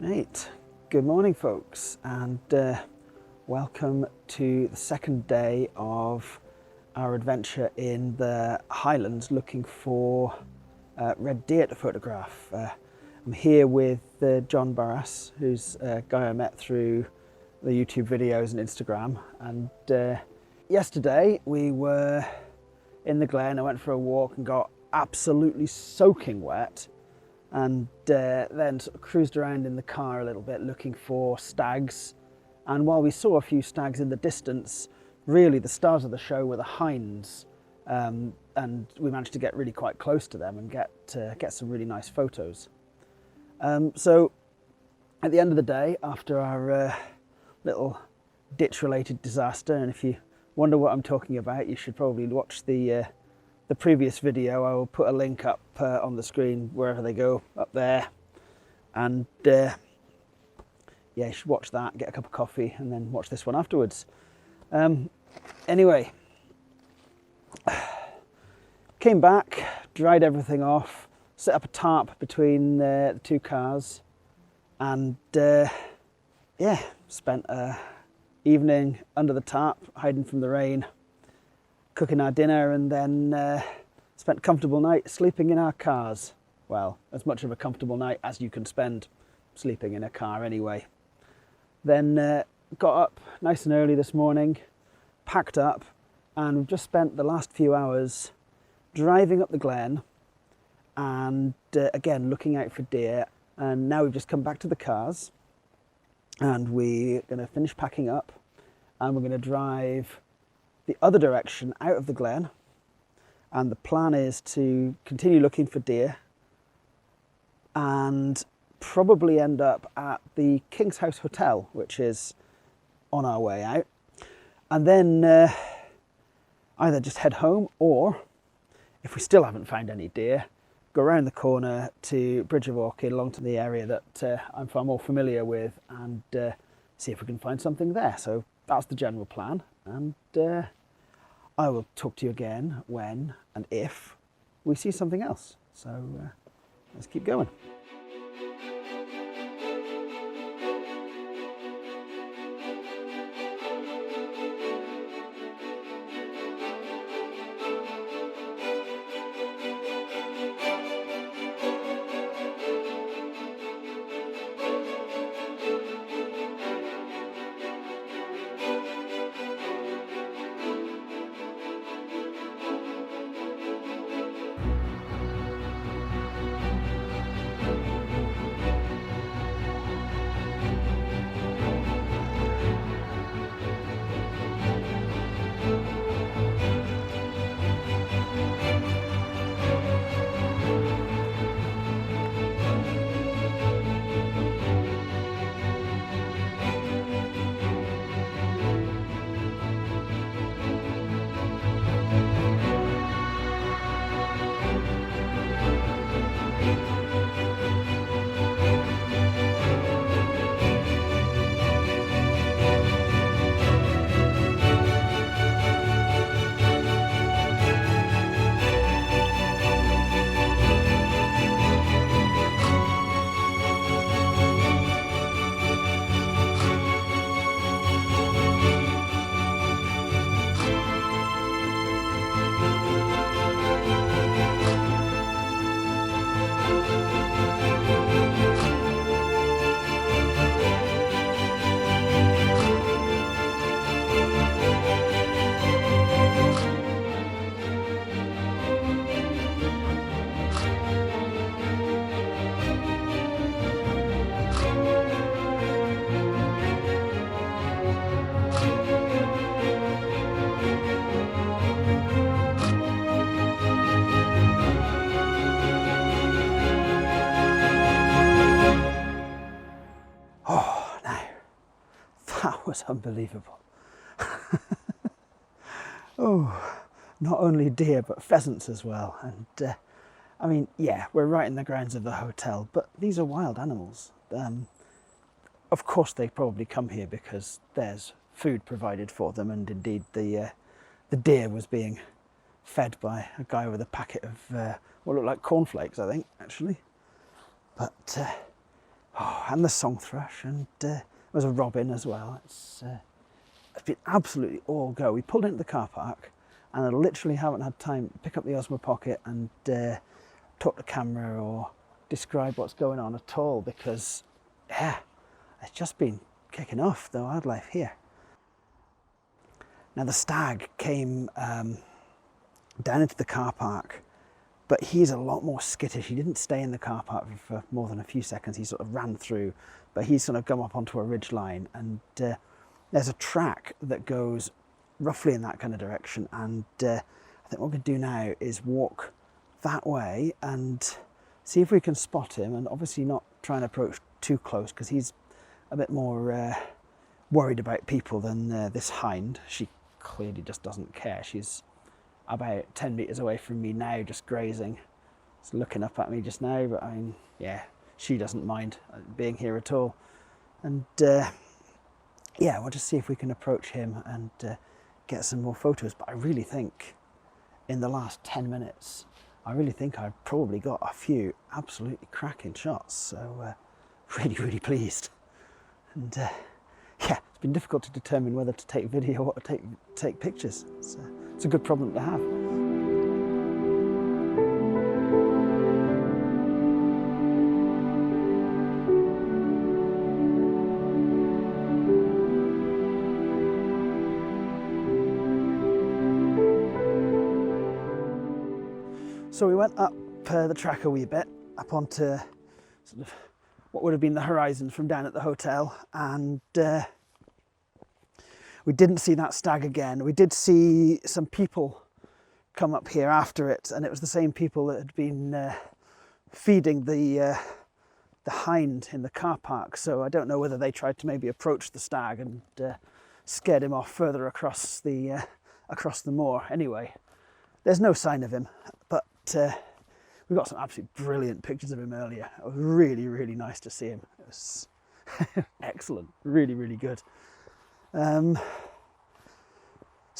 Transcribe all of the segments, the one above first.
Right, good morning folks, and welcome to the second day of our adventure in the Highlands looking for red deer to photograph. I'm here with John Barrass, who's a guy I met through the YouTube videos and Instagram, and yesterday we were in the glen. I went for a walk and got absolutely soaking wet, and then sort of cruised around in the car a little bit looking for stags. And while we saw a few stags in the distance, really the stars of the show were the hinds, and we managed to get really quite close to them and get some really nice photos. So at the end of the day, after our little ditch related disaster, and if you wonder what I'm talking about, you should probably watch the previous video. I will put a link up on the screen wherever they go, up there, and yeah, you should watch that, get a cup of coffee, and then watch this one afterwards. Anyway, came back, dried everything off, set up a tarp between the two cars, and yeah, spent an evening under the tarp, hiding from the rain, cooking our dinner, and then spent a comfortable night sleeping in our cars. Well, as much of a comfortable night as you can spend sleeping in a car anyway. Then got up nice and early this morning, packed up, and we've just spent the last few hours driving up the glen and again looking out for deer. And now we've just come back to the cars and we're going to finish packing up, and we're going to drive the other direction out of the glen, and the plan is to continue looking for deer and probably end up at the Kingshous Hotel, which is on our way out, and then either just head home, or if we still haven't found any deer, go around the corner to Bridge of Orchid, along to the area that I'm far more familiar with, and see if we can find something there. So that's the general plan, and I will talk to you again when and if we see something else. So let's keep going. Was unbelievable. Oh, not only deer but pheasants as well. And I mean, yeah, we're right in the grounds of the hotel, but these are wild animals. Of course they probably come here because there's food provided for them, and indeed the deer was being fed by a guy with a packet of what looked like cornflakes, I think, actually. But Oh, and the song thrush, and there was a robin as well. It's been absolutely all go. We pulled into the car park and I literally haven't had time to pick up the Osmo Pocket and talk to camera or describe what's going on at all, because yeah, it's just been kicking off the wildlife here. Now the stag came down into the car park, but he's a lot more skittish. He didn't stay in the car park for more than a few seconds. He sort of ran through, but he's sort of come up onto a ridge line, and there's a track that goes roughly in that kind of direction, and I think what we're going to do now is walk that way and see if we can spot him, and obviously not try and approach too close because he's a bit more worried about people than this hind. She clearly just doesn't care. She's about 10 metres away from me now, just grazing. She's looking up at me just now, but I mean, yeah, she doesn't mind being here at all. And yeah, we'll just see if we can approach him and get some more photos. But I really think in the last 10 minutes, I really think I've probably got a few absolutely cracking shots. So really, really pleased. And yeah, it's been difficult to determine whether to take video or to take pictures. It's a good problem to have. So we went up the track a wee bit, up onto sort of what would have been the horizon from down at the hotel, and we didn't see that stag again. We did see some people come up here after it, and it was the same people that had been feeding the hind in the car park. So I don't know whether they tried to maybe approach the stag and scared him off further across the moor. Anyway, there's no sign of him, but we got some absolutely brilliant pictures of him earlier. It was really, really nice to see him. It was excellent, really, really good. So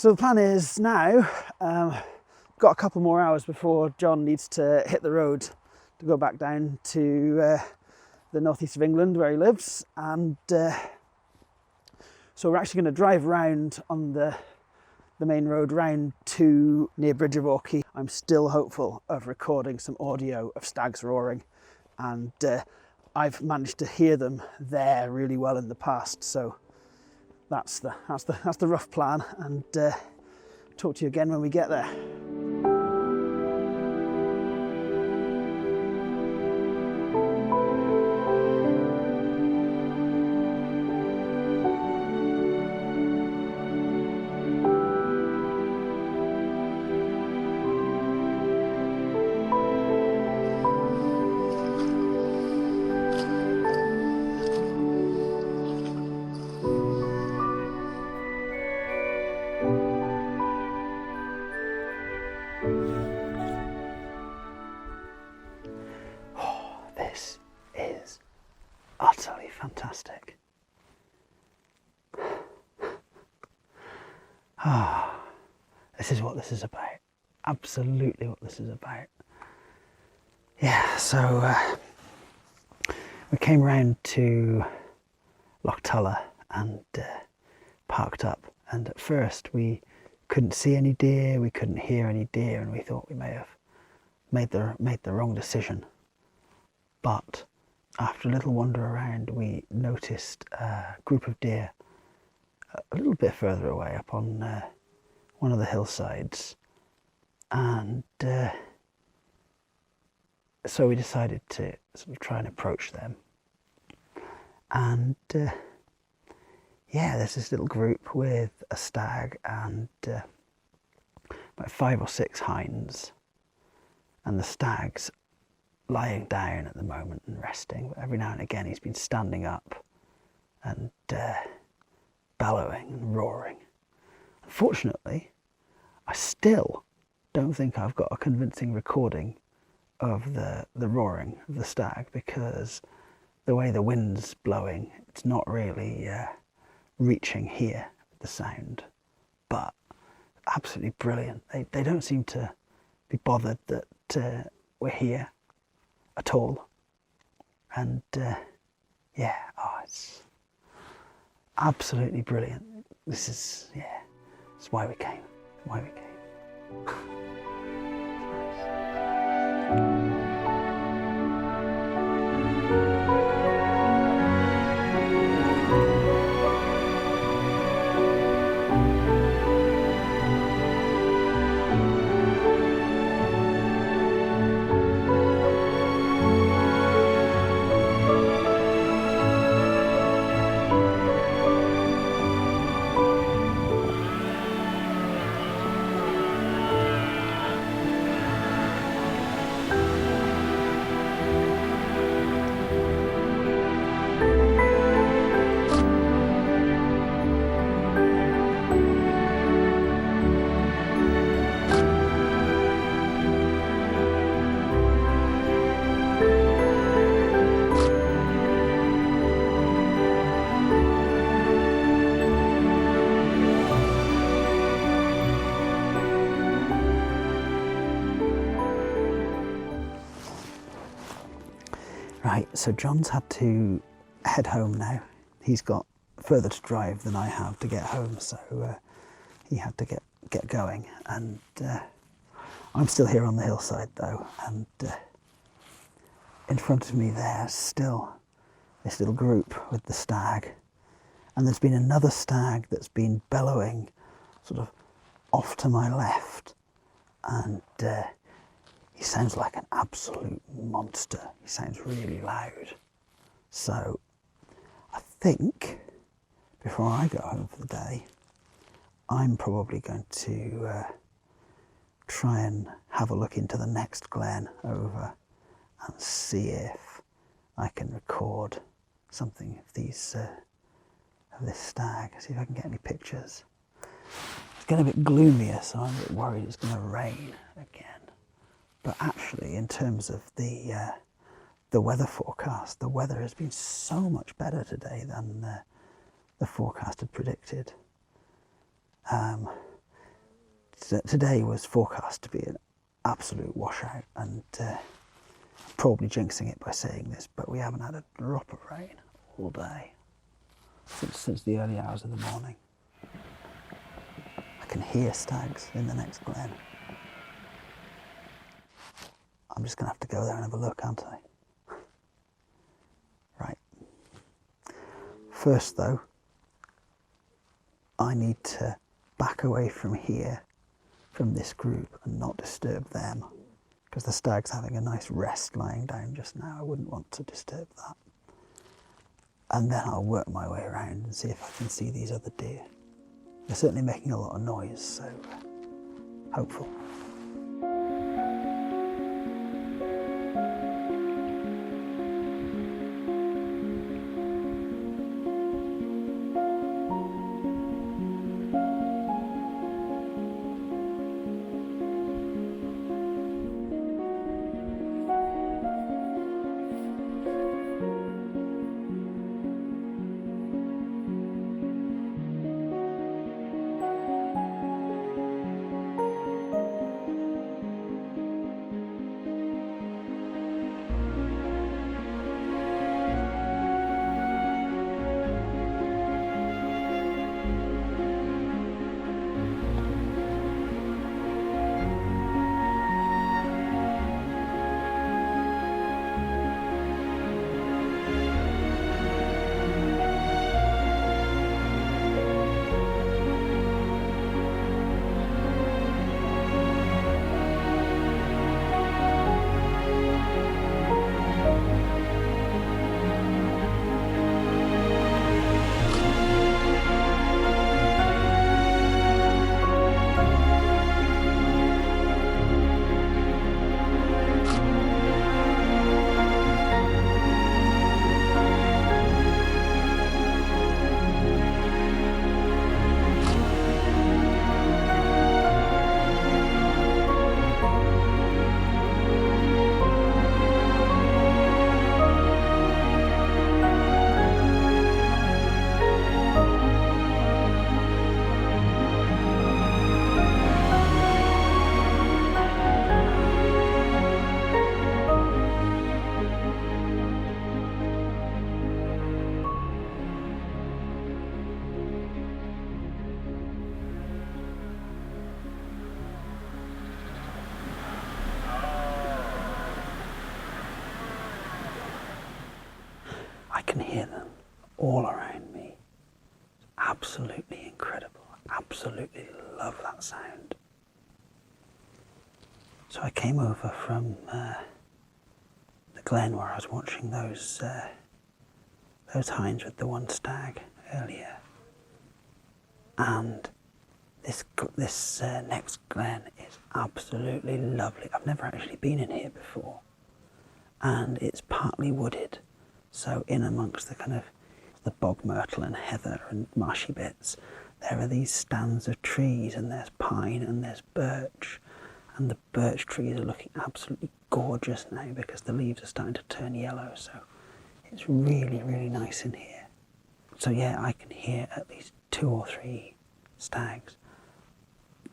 the plan is now, got a couple more hours before John needs to hit the road to go back down to the northeast of England where he lives, and so we're actually going to drive round on the main road round to near Bridge of Orkney. I'm still hopeful of recording some audio of stags roaring, and I've managed to hear them there really well in the past. So that's the rough plan, and talk to you again when we get there. This is utterly fantastic. This is what this is about. Absolutely what this is about. Yeah, so we came round to Loch Ulla and parked up, and at first we couldn't see any deer, we couldn't hear any deer, and we thought we may have made the wrong decision. But after a little wander around, we noticed a group of deer a little bit further away up on one of the hillsides, and so we decided to sort of try and approach them. And yeah, there's this little group with a stag and about 5 or 6 hinds, and the stag's lying down at the moment and resting, but every now and again he's been standing up and bellowing and roaring. Unfortunately, I still don't think I've got a convincing recording of the roaring of the stag, because the way the wind's blowing, it's not really reaching here with the sound. But absolutely brilliant. They don't seem to be bothered that we're here at all, and yeah, oh, it's absolutely brilliant. This is, yeah, it's why we came, why we came. Right, so John's had to head home now. He's got further to drive than I have to get home, so he had to get going. And I'm still here on the hillside though, and in front of me there's still this little group with the stag. And there's been another stag that's been bellowing sort of off to my left, and he sounds like an absolute monster. He sounds really loud. So I think before I go home for the day, I'm probably going to try and have a look into the next glen over and see if I can record something of these of this stag, see if I can get any pictures. It's getting a bit gloomier, so I'm a bit worried it's going to rain again. But actually, in terms of the weather forecast, the weather has been so much better today than the forecast had predicted. Today was forecast to be an absolute washout, and probably jinxing it by saying this, but we haven't had a drop of rain all day since the early hours of the morning. I can hear stags in the next glen. I'm just going to have to go there and have a look, aren't I? Right. First though, I need to back away from here, from this group, and not disturb them, because the stag's having a nice rest lying down just now. I wouldn't want to disturb that. And then I'll work my way around and see if I can see these other deer. They're certainly making a lot of noise, so hopeful. can hear them all around me. It's absolutely incredible. Absolutely love that sound. So I came over from the glen where I was watching those hinds with the one stag earlier, and this next glen is absolutely lovely. I've never actually been in here before, and it's partly wooded, so in amongst the kind of the bog myrtle and heather and marshy bits, there are these stands of trees, and there's pine and there's birch, and the birch trees are looking absolutely gorgeous now because the leaves are starting to turn yellow, so it's really, really nice in here. So yeah, I can hear at least 2 or 3 stags,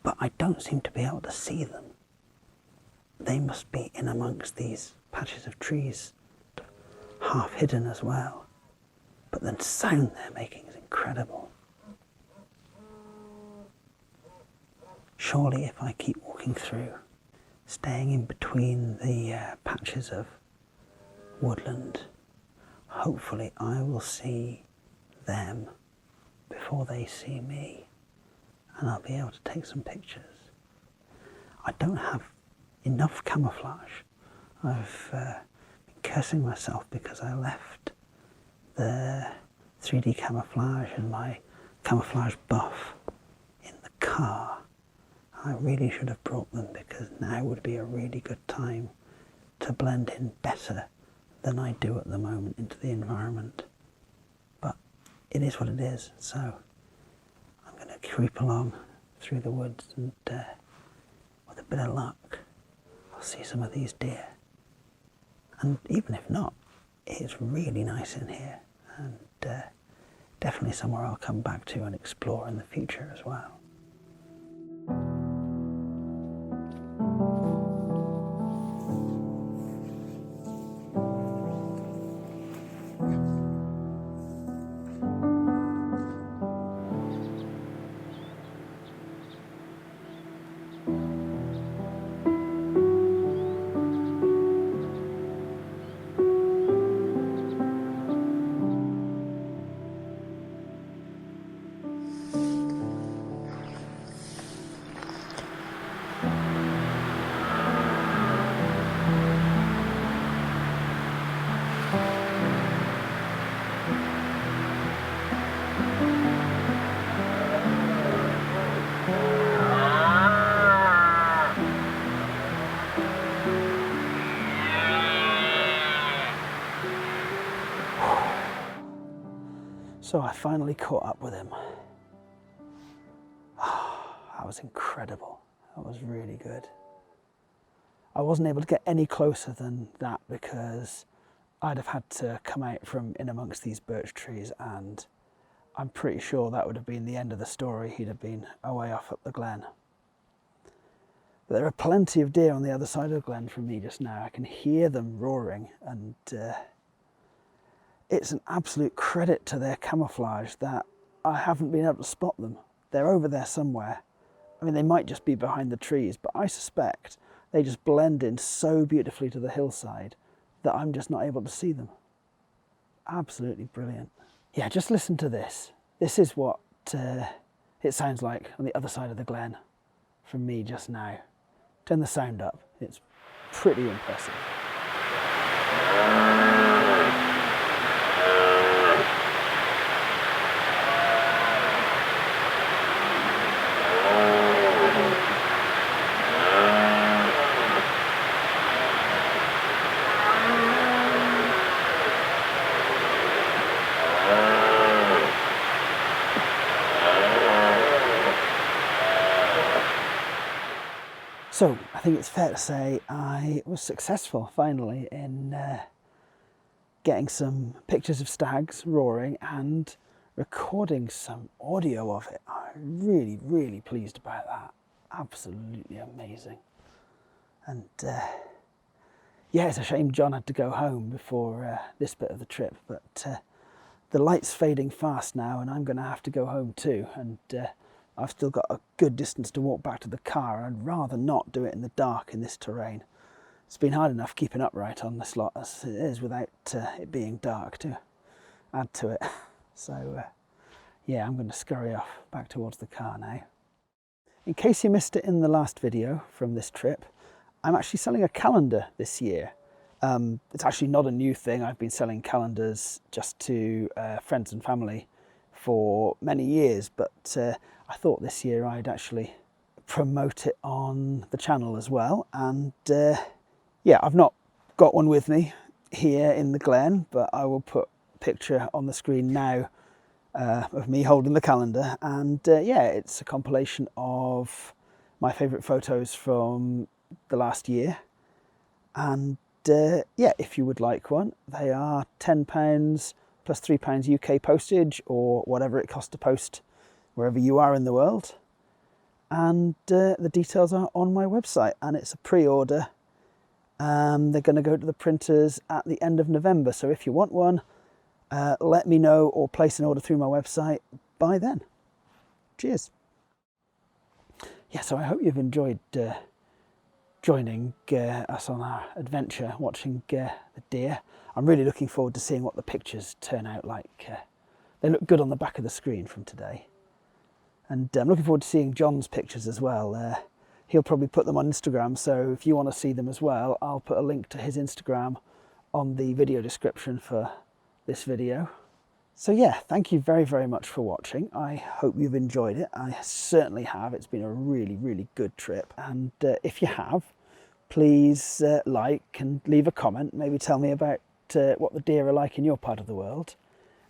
but I don't seem to be able to see them. They must be in amongst these patches of trees, half hidden as well. But the sound they're making is incredible. Surely if I keep walking through, staying in between the patches of woodland, hopefully I will see them before they see me, and I'll be able to take some pictures. I don't have enough camouflage. I've been cursing myself because I left the 3D camouflage and my camouflage buff in the car. I really should have brought them, because now would be a really good time to blend in better than I do at the moment into the environment. But it is what it is, so I'm going to creep along through the woods, and with a bit of luck I'll see some of these deer. And even if not, it's really nice in here, and definitely somewhere I'll come back to and explore in the future as well. So I finally caught up with him. That was incredible. That was really good. I wasn't able to get any closer than that because I'd have had to come out from in amongst these birch trees, and I'm pretty sure that would have been the end of the story. He'd have been away off up the glen. But there are plenty of deer on the other side of the glen from me just now. I can hear them roaring, and it's an absolute credit to their camouflage that I haven't been able to spot them. They're over there somewhere. I mean, they might just be behind the trees, but I suspect they just blend in so beautifully to the hillside that I'm just not able to see them. Absolutely brilliant. Yeah, just listen to this. This is what it sounds like on the other side of the glen from me just now. Turn the sound up. It's pretty impressive. So I think it's fair to say I was successful finally in getting some pictures of stags roaring and recording some audio of it. I'm really, really pleased about that. Absolutely amazing. And yeah, it's a shame John had to go home before this bit of the trip, but the light's fading fast now and I'm going to have to go home too. And I've still got a good distance to walk back to the car. I'd rather not do it in the dark in this terrain. It's been hard enough keeping upright on this lot as it is without it being dark too. add to it. So yeah, I'm going to scurry off back towards the car now. In case you missed it in the last video from this trip, I'm actually selling a calendar this year. It's actually not a new thing. I've been selling calendars just to friends and family for many years, but I thought this year I'd actually promote it on the channel as well. And yeah, I've not got one with me here in the glen, but I will put a picture on the screen now of me holding the calendar. And yeah, it's a compilation of my favourite photos from the last year. And yeah, if you would like one, they are £10 plus £3 UK postage, or whatever it costs to post wherever you are in the world. And the details are on my website, and it's a pre-order. They're going to go to the printers at the end of November, so if you want one, let me know or place an order through my website by then. Cheers. Yeah, so I hope you've enjoyed joining us on our adventure, watching the deer. I'm really looking forward to seeing what the pictures turn out like. They look good on the back of the screen from today. And I'm looking forward to seeing John's pictures as well. He'll probably put them on Instagram, so if you want to see them as well, I'll put a link to his Instagram on the video description for this video. So yeah, thank you very, very much for watching. I hope you've enjoyed it. I certainly have. It's been a really, really good trip. And if you have, please like and leave a comment. Maybe tell me about what the deer are like in your part of the world.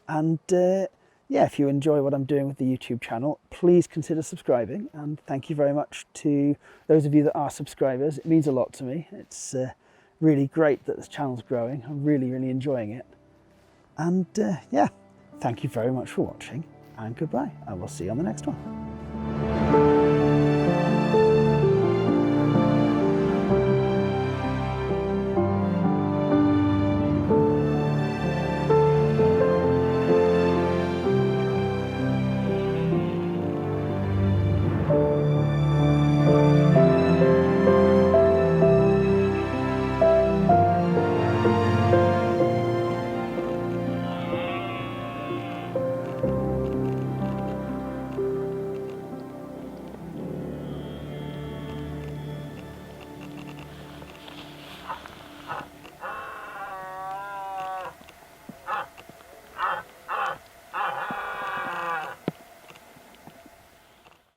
And yeah, if you enjoy what I'm doing with the YouTube channel, please consider subscribing. And thank you very much to those of you that are subscribers. It means a lot to me. It's really great that this channel's growing. I'm really, really enjoying it. And yeah, thank you very much for watching, and goodbye, and we'll see you on the next one.